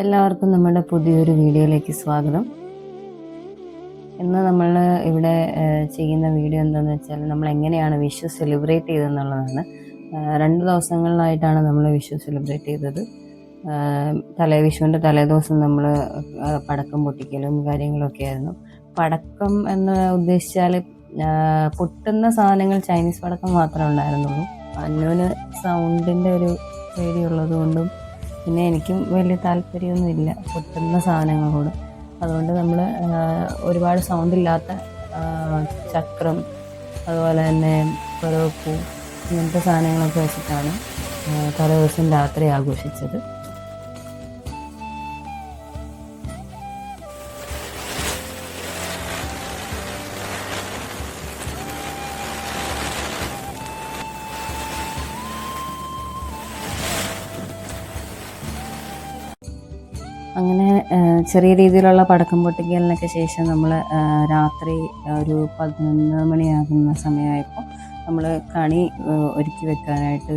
എല്ലാവർക്കും നമ്മുടെ പുതിയൊരു വീഡിയോയിലേക്ക് സ്വാഗതം. ഇന്ന് നമ്മൾ ഇവിടെ ചെയ്യുന്ന വീഡിയോ എന്താണെന്ന് വെച്ചാൽ നമ്മൾ എങ്ങനെയാണ് വിഷു സെലിബ്രേറ്റ് ചെയ്തതെന്നുള്ളതാണ്. 2 ദിവസങ്ങളിലായിട്ടാണ് നമ്മൾ വിഷു സെലിബ്രേറ്റ് ചെയ്തത്. വിഷുവിൻ്റെ തലേദിവസം നമ്മൾ പടക്കം പൊട്ടിക്കലും കാര്യങ്ങളൊക്കെ ആയിരുന്നു. പടക്കം എന്ന് ഉദ്ദേശിച്ചാൽ പൊട്ടുന്ന സാധനങ്ങൾ ചൈനീസ് പടക്കം മാത്രമേ ഉണ്ടായിരുന്നുള്ളൂ. അന്നുവിന് സൗണ്ടിൻ്റെ ഒരു പേടിയുള്ളത് കൊണ്ടും പിന്നെ എനിക്കും വലിയ താല്പര്യമൊന്നുമില്ല പൊട്ടുന്ന സാധനങ്ങളോട്. അതുകൊണ്ട് നമ്മൾ ഒരുപാട് സൗണ്ടില്ലാത്ത ചക്രം, അതുപോലെ തന്നെ പരവപ്പൂ, ഇങ്ങനത്തെ സാധനങ്ങളൊക്കെ വെച്ചിട്ടാണ് തലേദിവസം രാത്രി ആഘോഷിച്ചത്. അങ്ങനെ ചെറിയ രീതിയിലുള്ള പടക്കം പൊട്ടിക്കലിനൊക്കെ ശേഷം നമ്മൾ രാത്രി ഒരു 11 മണിയാകുന്ന സമയമായപ്പോൾ നമ്മൾ കണി ഒരുക്കി വെക്കാനായിട്ട്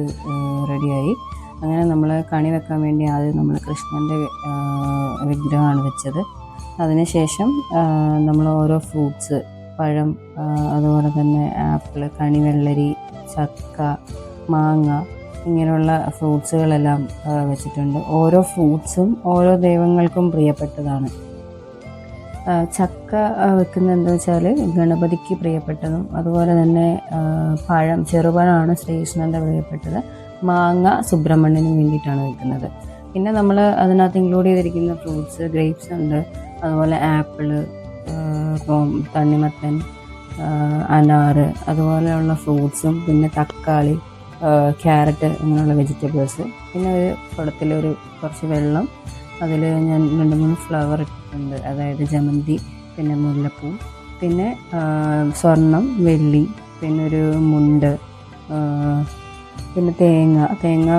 റെഡിയായി. അങ്ങനെ നമ്മൾ കണി വെക്കാൻ വേണ്ടി ആദ്യം നമ്മൾ കൃഷ്ണൻ്റെ വിഗ്രഹമാണ് വെച്ചത്. അതിനുശേഷം നമ്മൾ ഓരോ ഫ്രൂട്ട്സ്, പഴം, അതുപോലെ തന്നെ ആപ്പിൾ, കണിവെള്ളരി, ചക്ക, മാങ്ങ, ഇങ്ങനെയുള്ള ഫ്രൂട്ട്സുകളെല്ലാം വെച്ചിട്ടുണ്ട്. ഓരോ ഫ്രൂട്ട്സും ഓരോ ദൈവങ്ങൾക്കും പ്രിയപ്പെട്ടതാണ്. ചക്ക വെക്കുന്നത് എന്താ വെച്ചാൽ ഗണപതിക്ക് പ്രിയപ്പെട്ടതും, അതുപോലെ തന്നെ പഴം, ചെറുപഴമാണ് ശ്രീകൃഷ്ണൻ്റെ പ്രിയപ്പെട്ടത്. മാങ്ങ സുബ്രഹ്മണ്യന് വേണ്ടിയിട്ടാണ് വെക്കുന്നത്. പിന്നെ നമ്മൾ അതിനകത്ത് ഇൻക്ലൂഡ് ചെയ്തിരിക്കുന്ന ഫ്രൂട്ട്സ്, ഗ്രേപ്സ് ഉണ്ട്, അതുപോലെ ആപ്പിള്, തണ്ണിമത്തൻ, അനാറ്, അതുപോലെയുള്ള ഫ്രൂട്ട്സും, പിന്നെ തക്കാളി, ക്യാരറ്റ്, ഇങ്ങനെയുള്ള വെജിറ്റബിൾസ്. പിന്നെ ഒരു കുടത്തിലൊരു കുറച്ച് വെള്ളം, അതിൽ ഞാൻ 2-3 ഫ്ലവർ ഇട്ടിട്ടുണ്ട്. അതായത് ജമന്തി, പിന്നെ മുല്ലപ്പൂ, പിന്നെ സ്വർണം, വെള്ളി, പിന്നെ ഒരു മുണ്ട്, പിന്നെ തേങ്ങ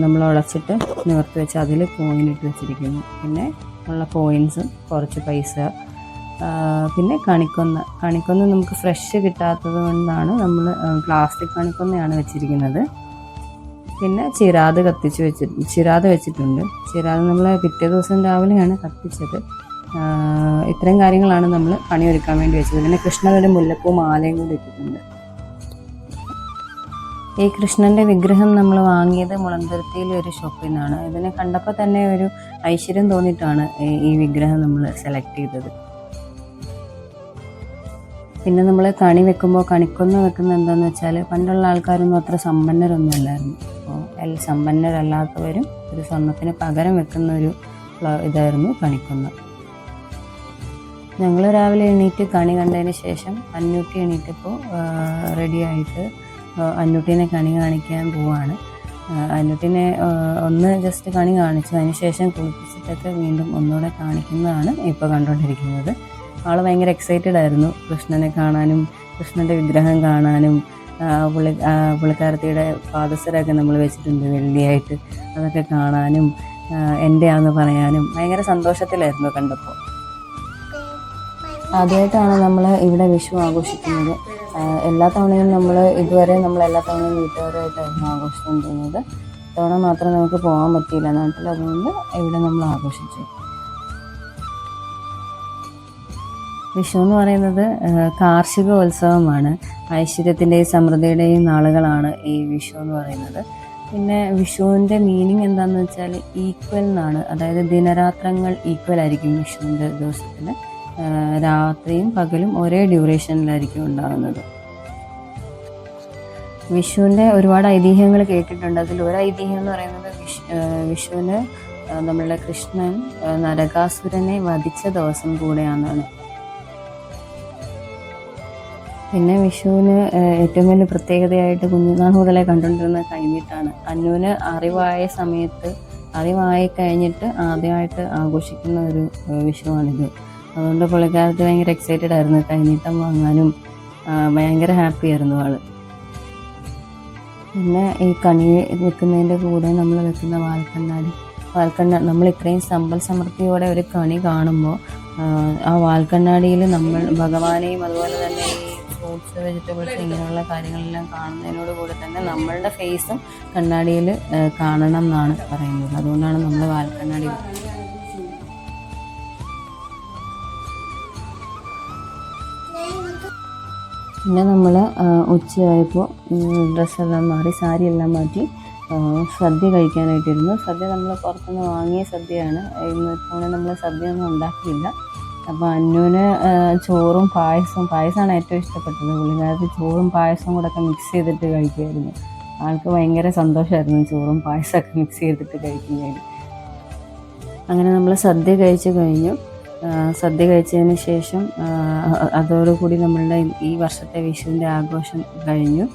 നമ്മൾ ഉടച്ചിട്ട് നിവർത്തി വെച്ച് അതിൽ കോയിൻ ഇട്ട് വെച്ചിരിക്കുന്നു. പിന്നെ ഉള്ള കോയിൻസും കുറച്ച് പൈസ, പിന്നെ കണിക്കൊന്ന നമുക്ക് ഫ്രഷ് കിട്ടാത്തത് കൊണ്ടാണ് നമ്മൾ പ്ലാസ്റ്റിക് കണിക്കൊന്നയാണ് വെച്ചിരിക്കുന്നത്. പിന്നെ ചിരാത് വെച്ചിട്ടുണ്ട്. ചിരാത് നമ്മൾ പിറ്റേ ദിവസം രാവിലെയാണ് കത്തിച്ചത്. ഇത്രയും കാര്യങ്ങളാണ് നമ്മൾ കണി ഒരുക്കാൻ വേണ്ടി വെച്ചത്. പിന്നെ കൃഷ്ണനൊരു മുല്ലപ്പൂ മാലയും കൂടി ഇട്ടിട്ടുണ്ട്. ഈ കൃഷ്ണൻ്റെ വിഗ്രഹം നമ്മൾ വാങ്ങിയത് മുളന്തുരുത്തിയിലെ ഒരു ഷോപ്പിൽ നിന്നാണ്. ഇതിനെ കണ്ടപ്പോൾ തന്നെ ഒരു ഐശ്വര്യം തോന്നിയിട്ടാണ് ഈ വിഗ്രഹം നമ്മൾ സെലക്ട് ചെയ്തത്. പിന്നെ നമ്മൾ കണി വെക്കുമ്പോൾ കണിക്കൊന്ന വെക്കുന്നത് എന്താണെന്ന് വെച്ചാൽ പണ്ടുള്ള ആൾക്കാരൊന്നും അത്ര സമ്പന്നരൊന്നും അല്ലായിരുന്നു. അപ്പോൾ സമ്പന്നരല്ലാത്തവരും ഒരു സ്വർണ്ണത്തിന് പകരം വെക്കുന്ന ഒരു ഇതായിരുന്നു കണിക്കൊന്ന. ഞങ്ങൾ രാവിലെ എണീറ്റ് കണി കണ്ടതിന് ശേഷം അന്നൂട്ടി എണീറ്റപ്പോൾ റെഡിയായിട്ട് അന്നൂട്ടീനെ കണി കാണിക്കാൻ പോവാണ്. അന്നൂട്ടിനെ ഒന്ന് ജസ്റ്റ് കണി കാണിച്ചു, അതിന് ശേഷം കുളിപ്പിച്ചിട്ടൊക്കെ വീണ്ടും ഒന്നുകൂടെ കാണിക്കുന്നതാണ് ഇപ്പോൾ കണ്ടുകൊണ്ടിരിക്കുന്നത്. ആൾ ഭയങ്കര എക്സൈറ്റഡ് ആയിരുന്നു കൃഷ്ണനെ കാണാനും, കൃഷ്ണൻ്റെ വിഗ്രഹം കാണാനും. പുള്ളിക്കാരത്തിയുടെ പാദസരമൊക്കെ നമ്മൾ വെച്ചിട്ടുണ്ട് വെള്ളിയായിട്ട്, അതൊക്കെ കാണാനും എൻ്റെയാണെന്ന് പറയാനും ഭയങ്കര സന്തോഷത്തിലായിരുന്നു കണ്ടപ്പോൾ. ആദ്യമായിട്ടാണ് നമ്മൾ ഇവിടെ വിഷു ആഘോഷിക്കുന്നത്. എല്ലാ തവണയും ഇതുവരെ നമ്മൾ എല്ലാ തവണയും വീട്ടുകാരുമായിട്ടായിരുന്നു ആഘോഷിച്ചുകൊണ്ടിരുന്നത്. ഇത്തവണ മാത്രം നമുക്ക് പോകാൻ പറ്റിയില്ല നാട്ടിൽ, അതുകൊണ്ട് ഇവിടെ നമ്മൾ ആഘോഷിച്ചു. വിഷു എന്ന് പറയുന്നത് കാർഷിക ഉത്സവമാണ്. ഐശ്വര്യത്തിൻ്റെയും സമൃദ്ധിയുടെയും നാളുകളാണ് ഈ വിഷു എന്ന് പറയുന്നത്. പിന്നെ വിഷുവിൻ്റെ മീനിങ് എന്താണെന്ന് വെച്ചാൽ ഈക്വൽ എന്നാണ്. അതായത് ദിനരാത്രങ്ങൾ ഈക്വൽ ആയിരിക്കും വിഷുവിൻ്റെ ദിവസത്തിന്. രാത്രിയും പകലും ഒരേ ഡ്യൂറേഷനിലായിരിക്കും ഉണ്ടാകുന്നത്. വിഷുവിൻ്റെ ഒരുപാട് ഐതിഹ്യങ്ങൾ കേട്ടിട്ടുണ്ട്. അതിൽ ഒരു ഐതിഹ്യം എന്ന് പറയുന്നത് വിഷുവിന് നമ്മളുടെ കൃഷ്ണൻ നരകാസുരനെ വധിച്ച ദിവസം കൂടെയാണെന്നാണ്. പിന്നെ വിഷുവിന് ഏറ്റവും വലിയ പ്രത്യേകതയായിട്ട് കുഞ്ഞുനാൾ മുതലേ കണ്ടുകൊണ്ടിരുന്ന കൈനീട്ടാണ്. അന്നുവിന് അറിവായി കഴിഞ്ഞിട്ട് ആദ്യമായിട്ട് ആഘോഷിക്കുന്ന ഒരു വിഷുവാണിത്. അതുകൊണ്ട് പുള്ളിക്കാരത്ത് ഭയങ്കര എക്സൈറ്റഡ് ആയിരുന്നു. കൈനീട്ടം വാങ്ങാനും ഭയങ്കര ഹാപ്പി ആയിരുന്നു ആൾ. പിന്നെ ഈ കണി വെക്കുന്നതിൻ്റെ കൂടെ നമ്മൾ വെക്കുന്ന വാൽക്കണ്ണാടി നമ്മൾ ഇത്രയും സമ്പൽ സമൃദ്ധിയോടെ ഒരു കണി കാണുമ്പോൾ ആ വാൽക്കണ്ണാടിയിൽ നമ്മൾ ഭഗവാനെയും അതുപോലെ തന്നെ ഈ ഫ്രൂട്ട്സ്, വെജിറ്റബിൾസ്, ഇങ്ങനെയുള്ള കാര്യങ്ങളെല്ലാം കാണുന്നതിനോട് കൂടെ തന്നെ നമ്മളുടെ ഫേസും കണ്ണാടിയിൽ കാണണം എന്നാണ് പറയുന്നത്. അതുകൊണ്ടാണ് നമ്മൾ വാൽക്കണ്ണാടി പിന്നെ നമ്മൾ ഉച്ചയായപ്പോൾ ഡ്രസ്സെല്ലാം മാറി സാരിയെല്ലാം മാറ്റി സദ്യ കഴിക്കാനായിട്ടിരുന്നു. സദ്യ നമ്മൾ പുറത്തുനിന്ന് വാങ്ങിയ സദ്യയാണ്. ഇത്തവണ നമ്മൾ സദ്യ ഒന്നും ഉണ്ടാക്കിയില്ല. അപ്പോൾ അന്നുവിന് ചോറും പായസമാണ് ഏറ്റവും ഇഷ്ടപ്പെട്ടത്. പുള്ളിക്കാരത്ത് ചോറും പായസവും കൂടെ ഒക്കെ മിക്സ് ചെയ്തിട്ട് കഴിക്കുമായിരുന്നു. ആൾക്ക് ഭയങ്കര സന്തോഷമായിരുന്നു ചോറും പായസമൊക്കെ മിക്സ് ചെയ്തിട്ട് കഴിക്കുന്നതിന്. അങ്ങനെ നമ്മൾ സദ്യ കഴിച്ച് കഴിഞ്ഞു. സദ്യ കഴിച്ചതിന് ശേഷം അതോടുകൂടി നമ്മളുടെ ഈ വർഷത്തെ വിഷുവിൻ്റെ ആഘോഷം കഴിഞ്ഞു.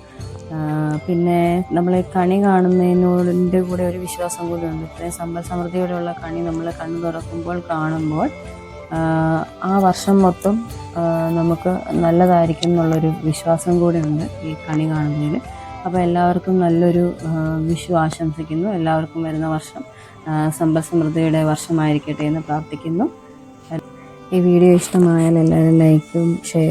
പിന്നെ നമ്മൾ കണി കാണുന്നതിനോടിൻ്റെ കൂടെ ഒരു വിശ്വാസം കൂടിയുണ്ട്. ഇത്രയും സമ്പൽ സമൃദ്ധിയോടെയുള്ള കണി നമ്മൾ കണ്ണു തുറക്കുമ്പോൾ കാണുമ്പോൾ ആ വർഷം മൊത്തം നമുക്ക് നല്ലതായിരിക്കും എന്നുള്ളൊരു വിശ്വാസം കൂടിയുണ്ട് ഈ കണി കാണുന്നതിൽ. അപ്പോൾ എല്ലാവർക്കും നല്ലൊരു വിഷു ആശംസിക്കുന്നു. എല്ലാവർക്കും വരുന്ന വർഷം സമ്പൽ സമൃദ്ധിയുടെ വർഷമായിരിക്കട്ടെ എന്ന് പ്രാർത്ഥിക്കുന്നു. ഈ വീഡിയോ ഇഷ്ടമായാൽ എല്ലാവരും ലൈക്കും ഷെയർ